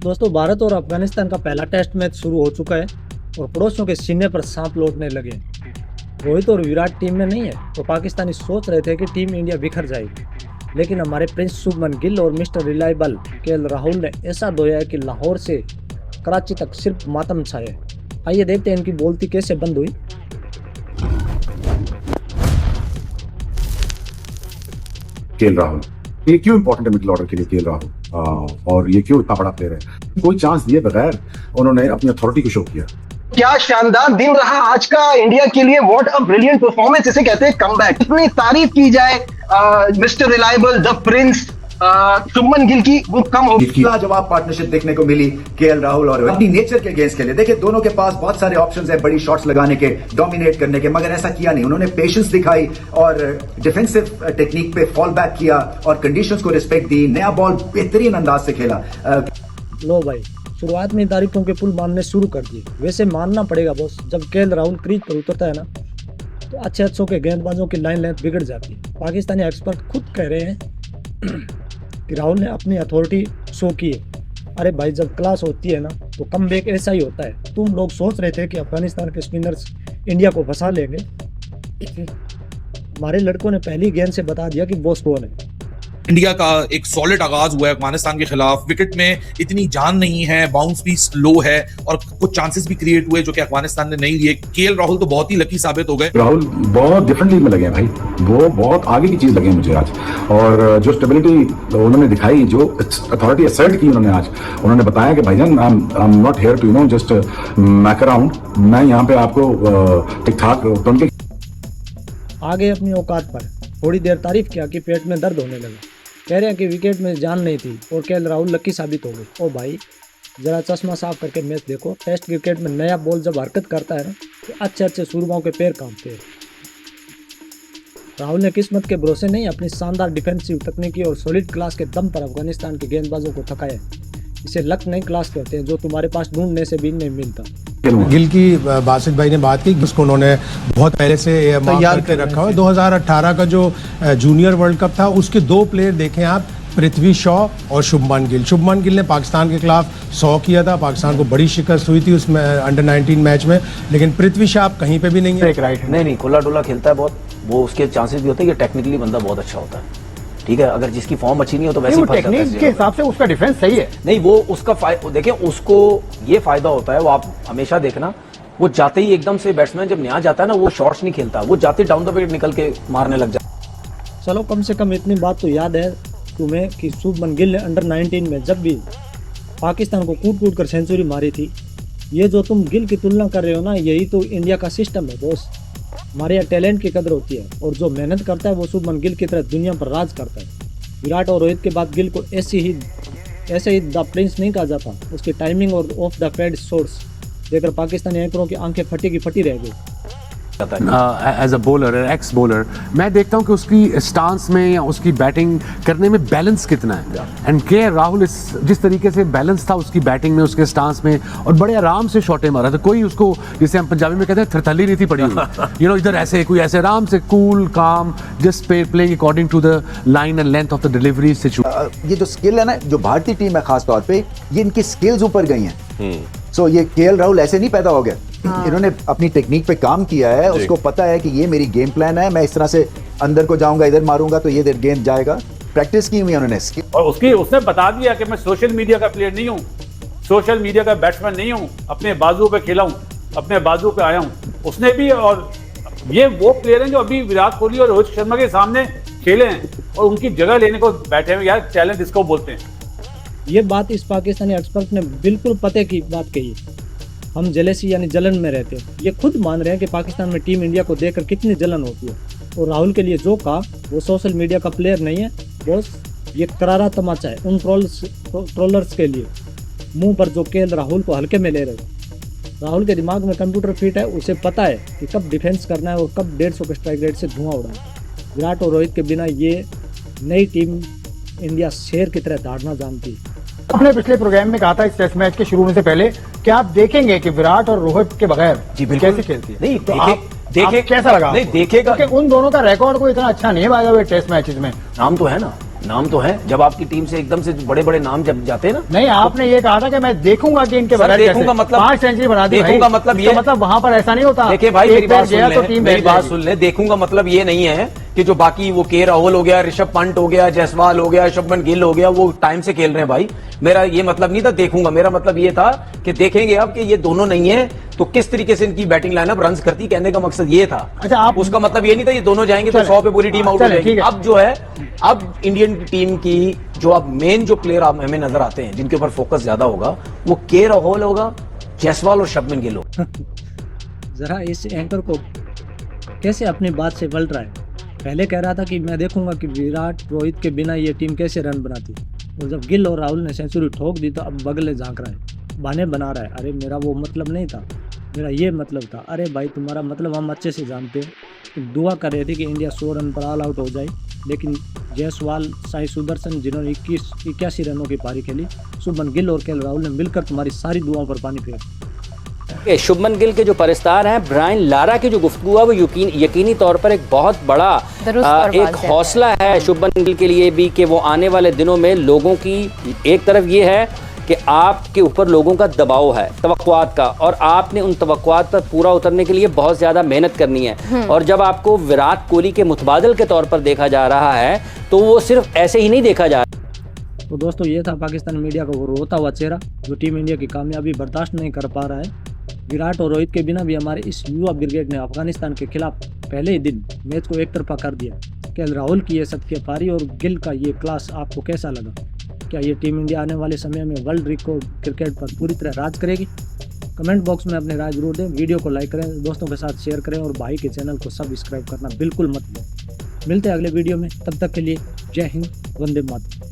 दोस्तों, भारत और अफगानिस्तान का पहला टेस्ट मैच शुरू हो चुका है और पड़ोसियों के सीने पर सांप लौटने लगे। रोहित और विराट टीम में नहीं है तो पाकिस्तानी सोच रहे थे कि टीम इंडिया बिखर जाएगी, लेकिन हमारे प्रिंस शुभमन गिल और मिस्टर रिलायबल केएल राहुल ने ऐसा धोया है कि लाहौर से कराची तक सिर्फ मातम छाए। आइए देखते हैं इनकी बोलती कैसे बंद हुई। केएल राहुल ये क्यों इंपॉर्टेंट है मिडिल ऑर्डर के लिए? केएल राहुल और ये क्यों इतना बड़ा प्लेयर है? कोई चांस दिए बगैर उन्होंने अपनी अथॉरिटी को शो किया। क्या शानदार दिन रहा आज का इंडिया के लिए। व्हाट अ ब्रिलियंट परफॉर्मेंस, इसे कहते हैं कमबैक। इतनी तारीफ की जाए mister reliable, the Prince, Shubman Gill की, वो कम होगी। जवाब पार्टनरशिप देखने को मिली केएल राहुल और अपनी नेचर के अगेंस्ट के लिए। देखिए दोनों के पास बहुत सारे ऑप्शंस है बड़ी शॉट्स लगाने के, डोमिनेट करने के, मगर ऐसा किया नहीं। उन्होंने पेशेंस दिखाई और डिफेंसिव टेक्निक पे फॉल बैक किया और कंडीशंस को रिस्पेक्ट दी। नया बॉल बेहतरीन अंदाज से खेला। लो भाई, शुरुआत में तारीफों के पुल मारने शुरू कर दिए। वैसे मानना पड़ेगा बॉस, जब केएल राहुल क्रीज पर उतरता है ना तो अच्छे के गेंदबाजों की लाइन लेंथ बिगड़ जाती है। पाकिस्तानी एक्सपर्ट खुद कह रहे हैं कि राहुल ने अपनी अथॉरिटी शो की है। अरे भाई, जब क्लास होती है ना तो कमबैक ऐसा ही होता है। तुम लोग सोच रहे थे कि अफगानिस्तान के स्पिनर्स इंडिया को फंसा लेंगे, हमारे लड़कों ने पहली गेंद से बता दिया कि बॉस कौन है। इंडिया का एक सॉलिड आगाज हुआ है अफगानिस्तान के खिलाफ। विकेट में इतनी जान नहीं है, बाउंस भी स्लो है और कुछ चांसेस भी क्रिएट हुए जो कि अफगानिस्तान ने नहीं लिए। केएल राहुल तो बहुत ही लकी साबित हो गए। राहुल बहुत डिफरेंट लीग में लगे हैं भाई, वो बहुत आगे की चीज लगे मुझे आज। और जो स्टेबिलिटी उन्होंने दिखाई, जो अथॉरिटी असर्ट की उन्होंने आज, उन्होंने बताया कि भाईजान I am not here to just muck around, मैं यहाँ पे आपको ठीक ठाक उनके आगे अपनी औकात पर। थोड़ी देर तारीफ किया कि पेट में दर्द होने लगा। कह रहे हैं कि विकेट में जान नहीं थी और केएल राहुल लकी साबित हो गई। ओ भाई, जरा चश्मा साफ करके मैच देखो। टेस्ट क्रिकेट में नया बॉल जब हरकत करता है ना तो अच्छे सूरमाओं के पैर कांपते हैं। राहुल ने किस्मत के भरोसे नहीं, अपनी शानदार डिफेंसिव तकनीकी और सॉलिड क्लास के दम पर अफगानिस्तान के गेंदबाजों को थकाया। इसे लक नहीं क्लास कहते हैं, जो तुम्हारे पास ढूंढने से भी नहीं मिलता। गिल की बासित भाई ने बात की, उसको उन्होंने बहुत पहले से तैयार कर रखा हुआ है। 2018 का जो जूनियर वर्ल्ड कप था उसके दो प्लेयर देखें आप, पृथ्वी शॉ और शुभमन गिल। शुभमन गिल ने पाकिस्तान के खिलाफ 100 किया था, पाकिस्तान को बड़ी शिकस्त हुई थी उसमें अंडर 19 मैच में, लेकिन पृथ्वी शॉ कहीं पे भी नहीं है। नहीं, खुला डुला खेलता है बहुत, वो उसके चांसेस भी होते हैं कि टेक्निकली बंदा बहुत अच्छा होता है। ठीक है, अगर जिसकी फॉर्म अच्छी नहीं हो तो वैसे ही टेक्निक के हिसाब से उसका डिफेंस सही है। नहीं, वो उसका देखें, उसको ये फायदा होता है, वो आप हमेशा देखना, वो जाते ही एकदम से बैट्समैन जब नया जाता है ना, वो शॉट्स नहीं खेलता, वो जाते डाउन द विकेट निकल के मारने लग जाता। चलो, कम से कम इतनी बात तो याद है तुम्हें कि शुभमन गिल ने अंडर 19 में जब भी पाकिस्तान को कूट कर सेंचुरी मारी थी। ये जो तुम गिल की तुलना कर रहे हो ना, यही तो इंडिया का सिस्टम है बॉस। हमारे यहाँ टैलेंट की कदर होती है और जो मेहनत करता है वो शुभमन गिल की तरह दुनिया पर राज करता है। विराट और रोहित के बाद गिल को ऐसे ही द प्रिंस नहीं कहा जाता। उसकी टाइमिंग और ऑफ द पैड शॉट्स देखकर पाकिस्तानी एंकरों की आंखें फटी की फटी रह गई। As a bowler, ex bowler, मैं देखता हूँ कि उसकी स्टांस में या उसकी बैटिंग करने में बैलेंस कितना है। एंड केएल राहुल जिस तरीके से बैलेंस था उसकी बैटिंग में, उसके स्टांस में, और बड़े आराम से शॉटें मारा था। कोई उसको, जिसे हम पंजाबी में कहते हैं, थरथली नहीं थी पड़ी हुई। इधर ऐसे कोई ऐसे आराम से cool calm, just playing according to the line and length of the delivery situation. ये जो स्किल है ना, जो भारतीय टीम है खास तौर पे, ये इनकी स्किल्स ऊपर गई हैं। सो ये केएल राहुल ऐसे नहीं पैदा हो गया। इन्होंने अपनी टेक्निक पे काम किया है, उसको पता है कि ये मेरी गेम प्लान है, मैं इस तरह से अंदर को जाऊंगा, इधर मारूंगा तो ये गेंद जाएगा। प्रैक्टिस की हुई उन्होंने। और उसने बता दिया कि मैं सोशल मीडिया का प्लेयर नहीं हूँ, सोशल मीडिया का बैट्समैन नहीं हूँ, अपने बाजू पे खेला हूँ, अपने बाजू पे आया हूँ। उसने भी, और ये वो प्लेयर हैं जो अभी विराट कोहली और रोहित शर्मा के सामने खेले हैं और उनकी जगह लेने को बैठे हुए। यार, टैलेंट इसको बोलते हैं। ये बात इस पाकिस्तानी एक्सपर्ट ने बिल्कुल पते की बात कही। हम जेलेसी यानी जलन में रहते हैं। ये खुद मान रहे हैं कि पाकिस्तान में टीम इंडिया को देखकर कितनी जलन होती है। और राहुल के लिए जो कहा, वो सोशल मीडिया का प्लेयर नहीं है बॉस, ये करारा तमाचा है उन ट्रोलर्स के लिए, मुंह पर जो केएल राहुल को हल्के में ले रहे हैं। राहुल के दिमाग में कंप्यूटर फिट है, उसे पता है कि कब डिफेंस करना है और कब 150 के स्ट्राइक रेट से धुआं उड़ाना है। विराट और रोहित के बिना ये नई टीम इंडिया शेर की तरह दौड़ना जानती है। अपने पिछले प्रोग्राम में कहा था इस टेस्ट मैच के शुरू होने से पहले कि आप देखेंगे कि विराट और रोहित के बगैर कैसे खेलती है। नहीं, तो देखे कैसा लगा? नहीं, देखेगा, क्योंकि उन दोनों का रिकॉर्ड कोई इतना अच्छा नहीं है भागा हुए टेस्ट मैचेस में। नाम तो है ना, नाम तो है, जब आपकी टीम से एकदम से बड़े बड़े नाम जब जाते हैं ना। नहीं, आपने ये कहा था कि मैं देखूंगा कि इनके सर, बगैर देखूंगा कैसे। मतलब 5 सेंचुरी बना दी देखूंगा भाई। मतलब तो ये मतलब वहां पर ऐसा नहीं होता। देखिए भाई, एक मेरी बात पैर गया सुन तो ले, टीम मेरी बैठ बात जाएगी। सुन ले। देखूंगा मतलब ये नहीं है कि जो बाकी वो के राहुल हो गया, ऋषभ पंत हो गया, जायसवाल हो गया, शुभमन गिल हो गया, वो टाइम से खेल रहे हैं भाई। मेरा ये मतलब नहीं था देखूंगा, मेरा मतलब ये था कि देखेंगे अब कि ये दोनों नहीं है तो किस तरीके से इनकी बैटिंग लाइनअप रन्स करती, कहने का मकसद ये था। अच्छा, आप उसका मतलब ये नहीं था ये दोनों जाएंगे तो 100 पे पूरी टीम आउट हो चले, जाएगी। ठीक है। अब जो है, अब इंडियन टीम की जो अब मेन जो प्लेयर आप हमें नजर आते हैं जिनके ऊपर फोकस ज्यादा होगा, वो के राहुल होगा, जायसवाल और शुभमन गिल होगा। जरा इस एंकर को कैसे अपनी बात से पलट रहा है। पहले कह रहा था कि मैं देखूंगा कि विराट रोहित के बिना ये टीम कैसे रन बनाती, और जब गिल और राहुल ने सेंचुरी ठोक दी तो अब बगले झांक रहा है, बहाने बना रहा है। अरे मेरा वो मतलब नहीं था, मेरा ये मतलब था। अरे भाई तुम्हारा मतलब हम अच्छे से जानते हैं। तुम दुआ कर रहे थे कि इंडिया 100 रन पर ऑल आउट हो जाए, लेकिन जायसवाल, साई सुदर्शन जिन्होंने 81 रनों की पारी खेली, शुभमन गिल और के राहुल ने मिलकर तुम्हारी सारी दुआओं पर पानी फेर। शुभमन गिल के जो परिस्तार हैं, ब्रायन लारा की जो गुफ्तगू है वो यकीनी तौर पर एक बहुत बड़ा एक हौसला है शुभमन गिल के लिए भी, कि वो आने वाले दिनों में लोगों की एक तरफ ये है कि आपके ऊपर लोगों का दबाव है तवक्कुआत का, और आपने उन तवक्कुआत पर पूरा उतरने के लिए बहुत ज़्यादा मेहनत करनी है। और जब आपको विराट कोहली के मुतबादिल के तौर पर देखा जा रहा है तो वो सिर्फ ऐसे ही नहीं देखा जा रहा। तो दोस्तों, ये था पाकिस्तान मीडिया का वो रोता हुआ चेहरा जो टीम इंडिया की कामयाबी बर्दाश्त नहीं कर पा रहा है। विराट और रोहित के बिना भी हमारे इस युवा ब्रिगेड ने अफगानिस्तान के खिलाफ पहले ही दिन मैच को एक तरफा कर दिया। केएल राहुल की ये सत्य पारी और गिल का ये क्लास आपको कैसा लगा? क्या ये टीम इंडिया आने वाले समय में वर्ल्ड रिकॉर्ड क्रिकेट पर पूरी तरह राज करेगी? कमेंट बॉक्स में अपने राय जरूर दें, वीडियो को लाइक करें, दोस्तों के साथ शेयर करें और भाई के चैनल को सब्सक्राइब करना बिल्कुल मत भूलें। मिलते हैं अगले वीडियो में, तब तक के लिए जय हिंद, वंदे मातरम।